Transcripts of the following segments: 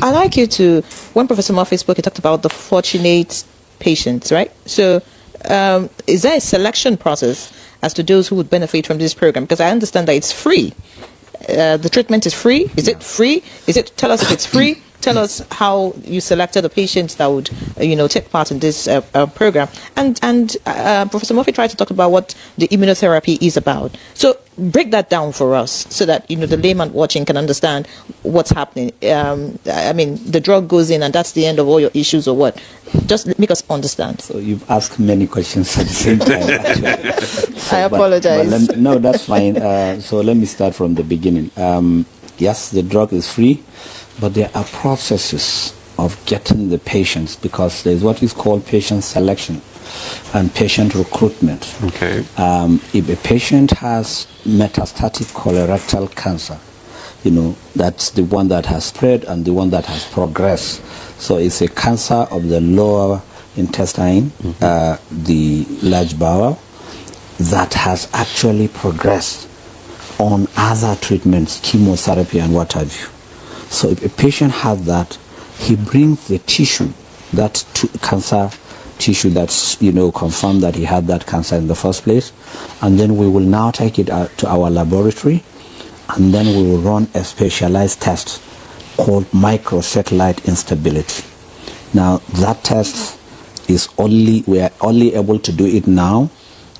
I like you to, when Professor Murphy spoke, he talked about the fortunate patients, right? So is there a selection process as to those who would benefit from this program? Because I understand that it's free. The treatment is free. Is it free? Tell us if it's free. Tell us how you selected the patients that would, take part in this program. And Professor Murphy tried to talk about what the immunotherapy is about. So break that down for us so that, the layman watching can understand what's happening. I mean, the drug goes in and that's the end of all your issues or what? Just make us understand. So you've asked many questions at the same time. I apologize. But no, that's fine. So let me start from the beginning. Yes, the drug is free. But there are processes of getting the patients, because there's what is called patient selection and patient recruitment. Okay. If a patient has metastatic colorectal cancer, that's the one that has spread and the one that has progressed. So it's a cancer of the lower intestine, the large bowel, that has actually progressed on other treatments, chemotherapy and what have you. So if a patient has that, he brings the tissue, that cancer tissue that's, confirmed that he had that cancer in the first place, and then we will now take it out to our laboratory, and then we will run a specialized test called microsatellite instability. Now that test is we are only able to do it now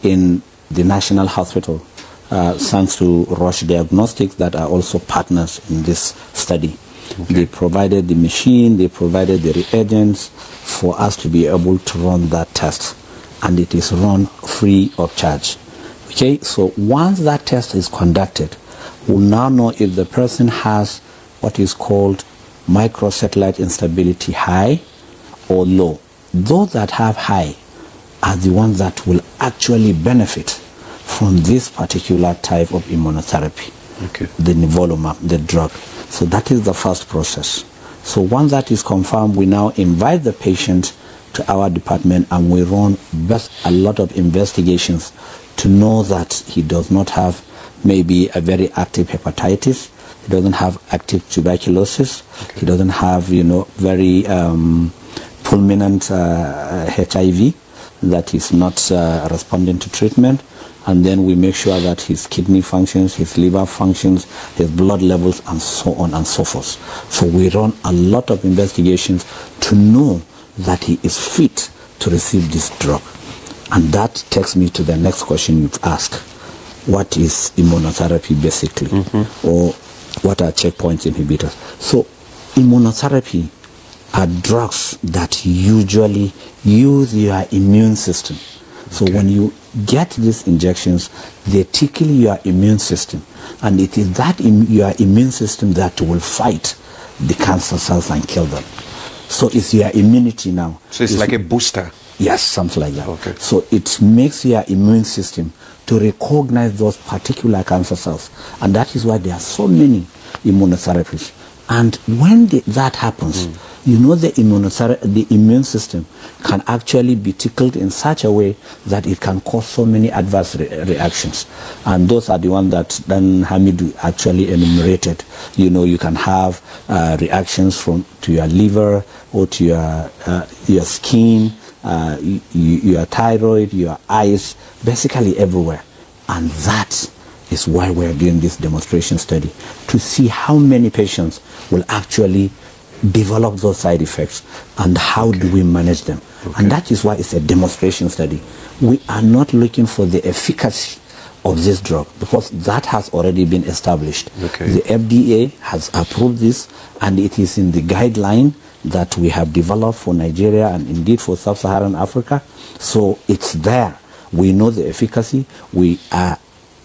in the National Hospital, thanks to Roche Diagnostics that are also partners in this study. Okay. They provided the machine, they provided the reagents for us to be able to run that test, and it is run free of charge. Okay, so once that test is conducted, we'll now know if the person has what is called microsatellite instability high or low. Those that have high are the ones that will actually benefit from this particular type of immunotherapy, the nivolumab, the drug. So that is the first process. So once that is confirmed, we now invite the patient to our department and we run a lot of investigations to know that he does not have maybe a very active hepatitis, he doesn't have active tuberculosis, he doesn't have, very fulminant HIV that is not responding to treatment. And then we make sure that his kidney functions, his liver functions, his blood levels, and so on and so forth. So we run a lot of investigations to know that he is fit to receive this drug. And that takes me to the next question you've asked. What is immunotherapy basically? Or what are checkpoint inhibitors? So immunotherapy are drugs that usually use your immune system. So when you get these injections, they tickle your immune system, and it is that your immune system that will fight the cancer cells and kill them. So it's your immunity now. So it's like a booster? Yes, something like that. Okay. So it makes your immune system to recognize those particular cancer cells, and that is why there are so many immunotherapies. And when that happens, the immune system can actually be tickled in such a way that it can cause so many adverse reactions. And those are the ones that Dan Hamidu actually enumerated. You can have reactions to your liver or to your skin, your thyroid, your eyes, basically everywhere. And that is why we're doing this demonstration study, to see how many patients will actually develop those side effects and how do we manage them. And that is why it's a demonstration study. We are not looking for the efficacy of this drug, because that has already been established. The FDA has approved this, and it is in the guideline that we have developed for Nigeria and indeed for sub-Saharan Africa. So it's there. We know the efficacy. We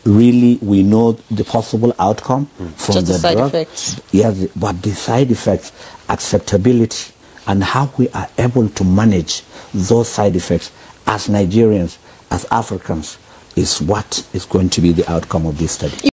know the possible outcome from just the side drug. Effects. Yes, but the side effects, acceptability, and how we are able to manage those side effects as Nigerians, as Africans, is what is going to be the outcome of this study.